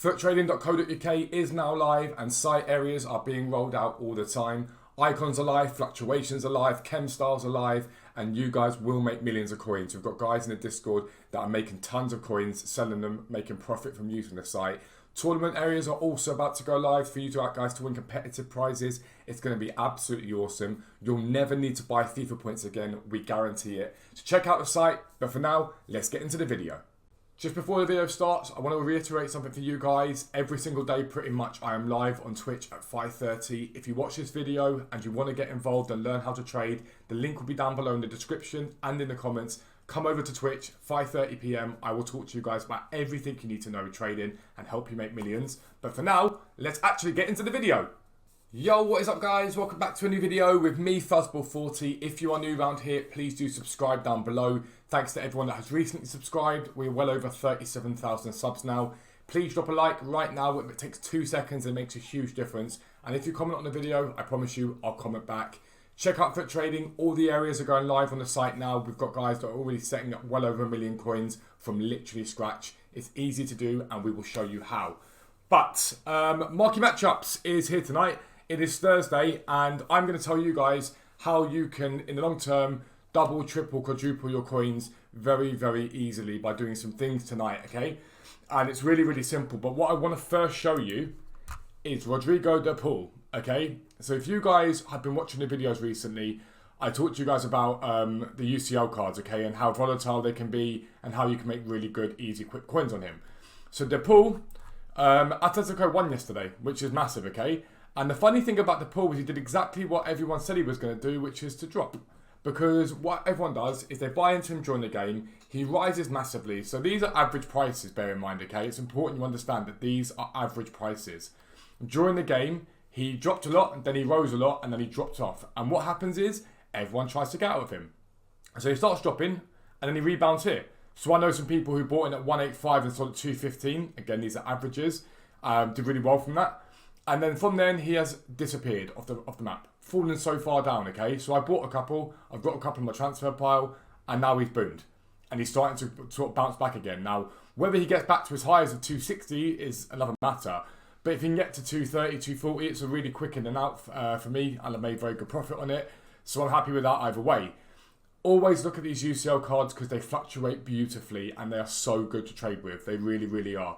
Foottrading.co.uk is now live and site areas are being rolled out all the time. Icons are live, fluctuations are live, chem styles are live, and you guys will make millions of coins. We've got guys in the Discord that are making tons of coins, selling them, making profit from using the site. Tournament areas are also about to go live for you guys to win competitive prizes. It's going to be absolutely awesome. You'll never need to buy FIFA points again, we guarantee it. So check out the site, but for now, let's get into the video. Just before the video starts, I want to reiterate something for you guys. Every single day, pretty much, I am live on Twitch at 5:30. If you watch this video and you want to get involved and learn how to trade, the link will be down below in the description and in the comments. Come over to Twitch, 5:30 PM. I will talk to you guys about everything you need to know trading and help you make millions. But for now, let's actually get into the video. Yo, what is up guys? Welcome back to a new video with me, Fuzzball40. If you are new around here, please do subscribe down below. Thanks to everyone that has recently subscribed. We're well over 37,000 subs now. Please drop a like right now. It takes 2 seconds and makes a huge difference. And if you comment on the video, I promise you, I'll comment back. Check out Foot Trading. All the areas are going live on the site now. We've got guys that are already setting up well over 1 million coins from literally scratch. It's easy to do and we will show you how. But Marquee Matchups is here tonight. It is Thursday and I'm going to tell you guys how you can, in the long term, double, triple, quadruple your coins very, very easily by doing some things tonight, okay? And it's really, really simple. But what I want to first show you is Rodrigo de Paul, okay? So if you guys have been watching the videos recently, I talked to you guys about the UCL cards, okay? And how volatile they can be and how you can make really good, easy, quick coins on him. So de Paul, Atletico won yesterday, which is massive, okay? And the funny thing about de Paul was he did exactly what everyone said he was going to do, which is to drop. Because what everyone does is they buy into him during the game. He rises massively. So these are average prices, bear in mind, okay? It's important you understand that these are average prices. During the game, he dropped a lot, and then he rose a lot, and then he dropped off. And what happens is everyone tries to get out of him. So he starts dropping, and then he rebounds here. So I know some people who bought in at 185 and sold at 215. Again, these are averages. Did really well from that. And then from then, he has disappeared off the map. Fallen so far down, okay? So I bought a couple. I've got a couple in my transfer pile. And now he's boomed. And he's starting to sort of bounce back again. Now, whether he gets back to his highs of 260 is another matter. But if he can get to 230, 240, it's a really quick in and out for me. And I made very good profit on it. So I'm happy with that either way. Always look at these UCL cards because they fluctuate beautifully. And they are so good to trade with. They really, really are.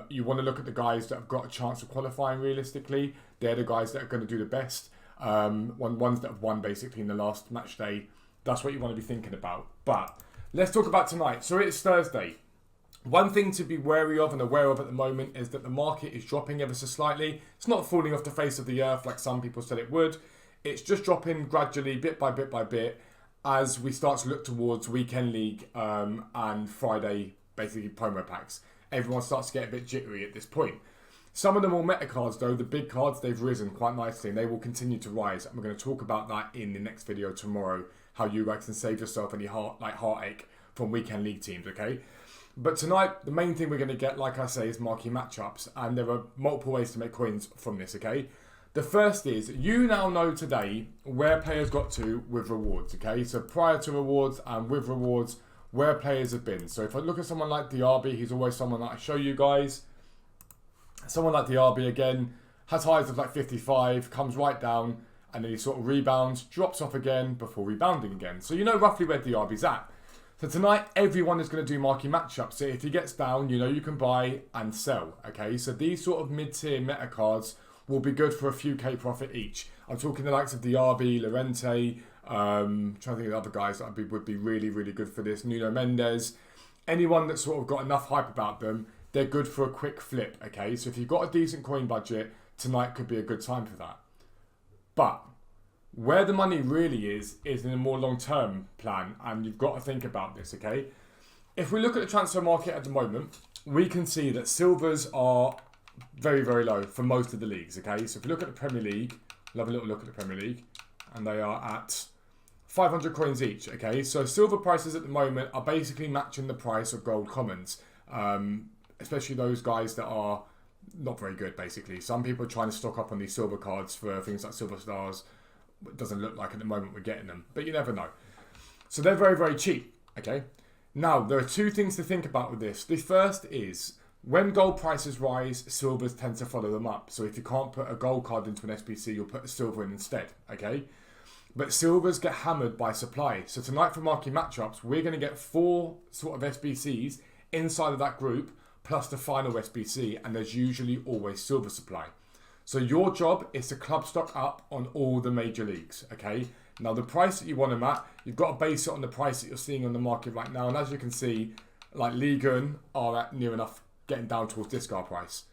You want to look at the guys that have got a chance of qualifying realistically. They're the guys that are going to do the best. Ones that have won basically in the last match day. That's what you want to be thinking about. But let's talk about tonight. So it's Thursday. One thing to be wary of and aware of at the moment is that the market is dropping ever so slightly. It's not falling off the face of the earth like some people said it would. It's just dropping gradually, bit by bit, as we start to look towards Weekend League and Friday, basically promo packs. Everyone starts to get a bit jittery at this point. Some of the more meta cards though, the big cards, they've risen quite nicely and they will continue to rise. And we're going to talk about that in the next video tomorrow, how you guys can save yourself any heartache from Weekend League teams, okay? But tonight, the main thing we're going to get, like I say, is marquee matchups. And there are multiple ways to make coins from this, okay? The first is, you now know today where players got to with rewards, okay? So prior to rewards and with rewards, where players have been. So if I look at someone like Diaby, he's always someone that I show you guys. Someone like Diaby, again, has highs of like 55, comes right down, and then he sort of rebounds, drops off again before rebounding again. So you know roughly where Diaby's at. So tonight, everyone is going to do marquee matchups. So if he gets down, you know you can buy and sell, okay? So these sort of mid-tier meta cards will be good for a few K profit each. I'm talking the likes of Diaby, Llorente, trying to think of the other guys that would be really, really good for this. Nuno Mendes. Anyone that's sort of got enough hype about them, they're good for a quick flip, okay? So if you've got a decent coin budget, tonight could be a good time for that. But where the money really is in a more long-term plan, and you've got to think about this, okay? If we look at the transfer market at the moment, we can see that silvers are very, very low for most of the leagues, okay? So if you look at the Premier League, we'll have a little look at the Premier League, and they are at 500 coins each, okay? So silver prices at the moment are basically matching the price of gold commons, especially those guys that are not very good, basically. Some people are trying to stock up on these silver cards for things like silver stars. It doesn't look like at the moment we're getting them, but you never know. So they're very, very cheap, okay? Now, there are two things to think about with this. The first is when gold prices rise, silvers tend to follow them up. So if you can't put a gold card into an SBC, you'll put a silver in instead, okay? But silvers get hammered by supply. So tonight for marquee matchups, we're going to get 4 sort of SBCs inside of that group, plus the final SBC, and there's usually always silver supply. So your job is to club stock up on all the major leagues, okay? Now the price that you want them at, you've got to base it on the price that you're seeing on the market right now. And as you can see, like Ligue 1 are at near enough getting down towards discard price.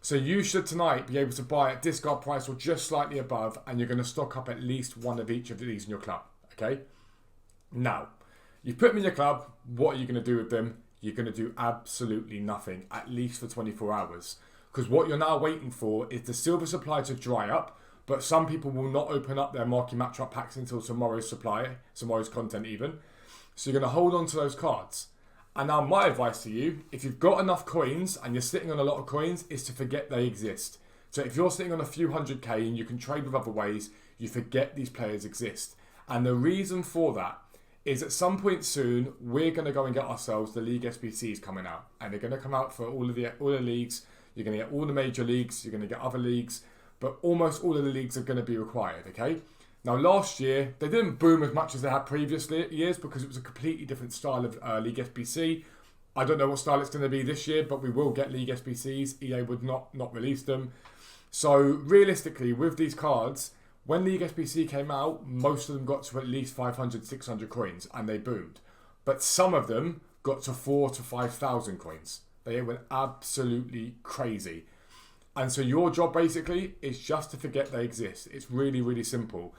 So you should tonight be able to buy at discard price or just slightly above, and you're going to stock up at least one of each of these in your club, okay? Now, you put them in your club, what are you going to do with them? You're going to do absolutely nothing, at least for 24 hours. Because what you're now waiting for is the silver supply to dry up, but some people will not open up their marquee matchup packs until tomorrow's supply, tomorrow's content even. So you're going to hold on to those cards. And now my advice to you, if you've got enough coins and you're sitting on a lot of coins, is to forget they exist. So if you're sitting on a few 100k and you can trade with other ways, you forget these players exist. And the reason for that is at some point soon, we're going to go and get ourselves the League SBCs coming out. And they're going to come out for all the leagues. You're going to get all the major leagues. You're going to get other leagues. But almost all of the leagues are going to be required, okay? Now, last year, they didn't boom as much as they had previous years because it was a completely different style of League SBC. I don't know what style it's going to be this year, but we will get League SBCs. EA would not release them. So, realistically, with these cards, when League SBC came out, most of them got to at least 500, 600 coins, and they boomed. But some of them got to 4,000 to 5,000 coins. They went absolutely crazy. And so your job, basically, is just to forget they exist. It's really, really simple.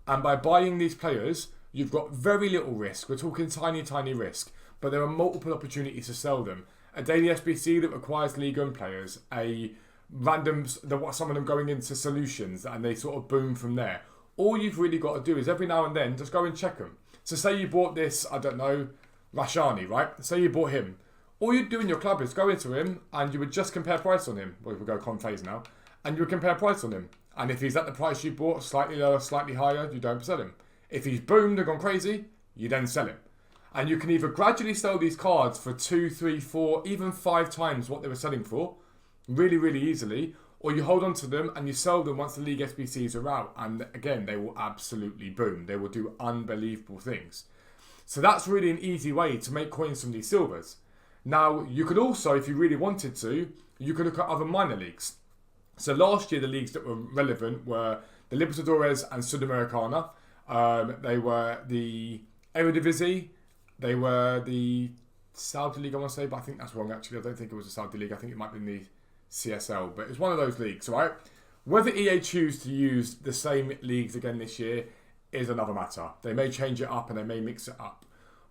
And by buying these players, you've got very little risk. We're talking tiny, tiny risk. But there are multiple opportunities to sell them. A daily SBC that requires Ligue 1 players. A random, some of them going into solutions and they sort of boom from there. All you've really got to do is every now and then just go and check them. So say you bought this, I don't know, Rashani, right? Say you bought him. All you'd do in your club is go into him and you would just compare price on him. Well, we'll go con phase now. And you would compare price on him. And if he's at the price you bought, slightly lower, slightly higher, you don't sell him. If he's boomed and gone crazy, you then sell him. And you can either gradually sell these cards for 2, 3, 4, even 5 times what they were selling for, really, really easily, or you hold on to them and you sell them once the League SBCs are out. And again, they will absolutely boom. They will do unbelievable things. So that's really an easy way to make coins from these silvers. Now, you could also, if you really wanted to, you could look at other minor leagues. So last year, the leagues that were relevant were the Libertadores and Sudamericana. They were the Eredivisie. They were the Saudi League, I want to say, but I think that's wrong, actually. I don't think it was the Saudi League. I think it might be in the CSL, but it's one of those leagues, right? Whether EA choose to use the same leagues again this year is another matter. They may change it up and they may mix it up.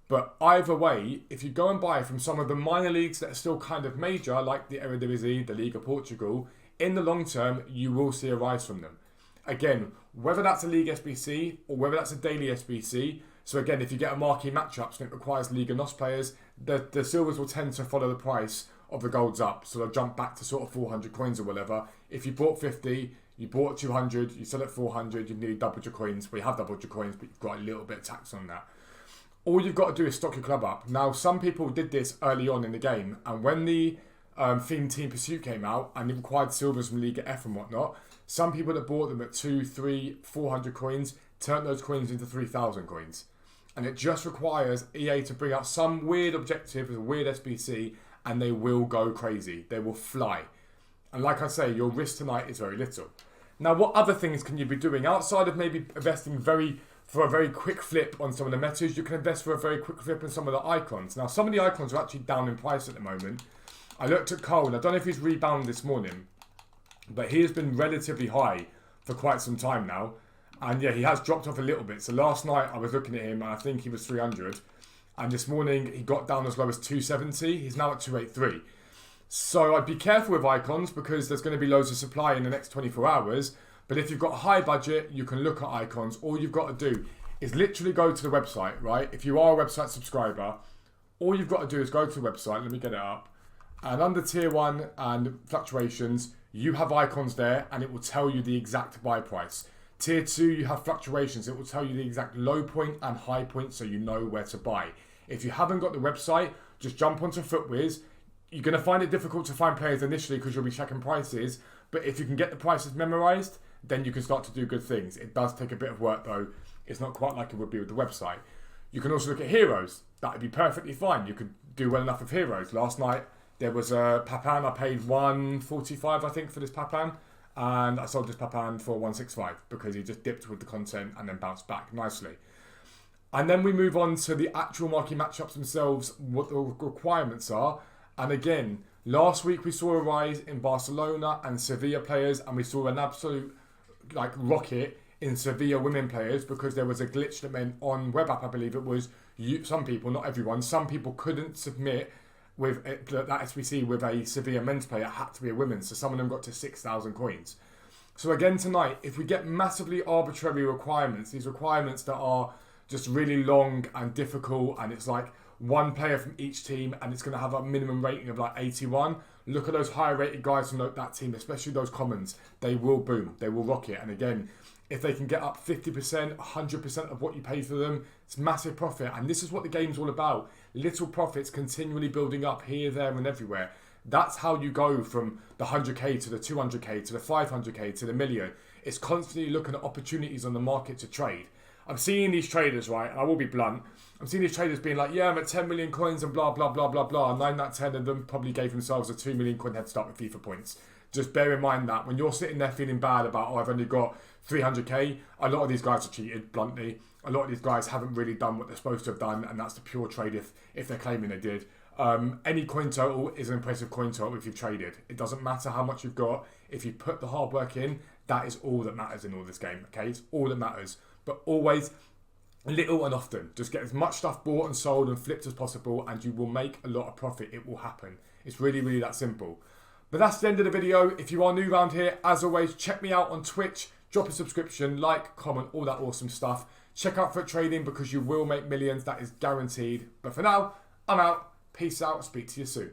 But either way, if you go and buy from some of the minor leagues that are still kind of major, like the Eredivisie, the League of Portugal, in the long term, you will see a rise from them. Again, whether that's a League SBC or whether that's a daily SBC, so again, if you get a marquee matchups and it requires Liga NOS players, the silvers will tend to follow the price of the golds up. So they'll jump back to sort of 400 coins or whatever. If you bought 50, you bought 200, you sell at 400, you've nearly doubled your coins. Well, you have doubled your coins, but you've got a little bit of tax on that. All you've got to do is stock your club up. Now, some people did this early on in the game, and when the Theme Team Pursuit came out and it required silvers from Liga F and whatnot, some people that bought them at 200, 300, 400 coins turned those coins into 3,000 coins. And it just requires EA to bring out some weird objective with a weird SBC and they will go crazy. They will fly. And like I say, your risk tonight is very little. Now, what other things can you be doing outside of maybe investing for a very quick flip on some of the metas? You can invest for a very quick flip on some of the icons. Now, some of the icons are actually down in price at the moment. I looked at Cole, and I don't know if he's rebounded this morning, but he has been relatively high for quite some time now. And yeah, he has dropped off a little bit. So last night I was looking at him and I think he was 300. And this morning he got down as low as 270. He's now at 283. So I'd be careful with icons because there's going to be loads of supply in the next 24 hours. But if you've got a high budget, you can look at icons. All you've got to do is literally go to the website, right? If you are a website subscriber, all you've got to do is go to the website. Let me get it up. And under tier 1 and fluctuations, you have icons there and it will tell you the exact buy price. Tier 2, you have fluctuations. It will tell you the exact low point and high point so you know where to buy. If you haven't got the website, just jump onto FootWiz, You're going to find it difficult to find players initially because you'll be checking prices. But if you can get the prices memorized, then you can start to do good things. It does take a bit of work though. It's not quite like it would be with the website. You can also look at heroes. That would be perfectly fine. You could do well enough with heroes. Last night there was a Papan. I paid 145, I think, for this Papan. And I sold this Papan for 165 because he just dipped with the content and then bounced back nicely. And then we move on to the actual marquee matchups themselves, what the requirements are. And again, last week we saw a rise in Barcelona and Sevilla players, and we saw an absolute rocket in Sevilla women players because there was a glitch that meant on web app, I believe it was, some people, not everyone, some people couldn't submit with that SBC with a Sevilla men's player. It had to be a women's, so some of them got to 6,000 coins. So again tonight, if we get massively arbitrary requirements, these requirements that are just really long and difficult, and it's like one player from each team, and it's going to have a minimum rating of like 81. Look at those higher rated guys from that team, especially those commons. They will boom, they will rock it. And again, if they can get up 50%, 100% of what you pay for them, it's massive profit. And this is what the game's all about. Little profits continually building up here, there and everywhere. That's how you go from the 100k to the 200k to the 500k to the million. It's constantly looking at opportunities on the market to trade. I'm seeing these traders, right, and I will be blunt, I'm seeing these traders being like, yeah, I'm at 10 million coins and blah, blah, blah, blah, blah. 9 out of 10 of them probably gave themselves a 2 million coin head start with FIFA points. Just bear in mind that when you're sitting there feeling bad about, oh, I've only got 300k, a lot of these guys are cheated, bluntly. A lot of these guys haven't really done what they're supposed to have done, and that's the pure trade if they're claiming they did. Any coin total is an impressive coin total if you've traded. It doesn't matter how much you've got. If you put the hard work in, that is all that matters in all this game, okay? It's all that matters. But always little and often. Just get as much stuff bought and sold and flipped as possible, and you will make a lot of profit. It will happen. It's really, really that simple. But that's the end of the video. If you are new around here, as always, check me out on Twitch. Drop a subscription, like, comment, all that awesome stuff. Check out Foot Trading because you will make millions. That is guaranteed. But for now, I'm out. Peace out. Speak to you soon.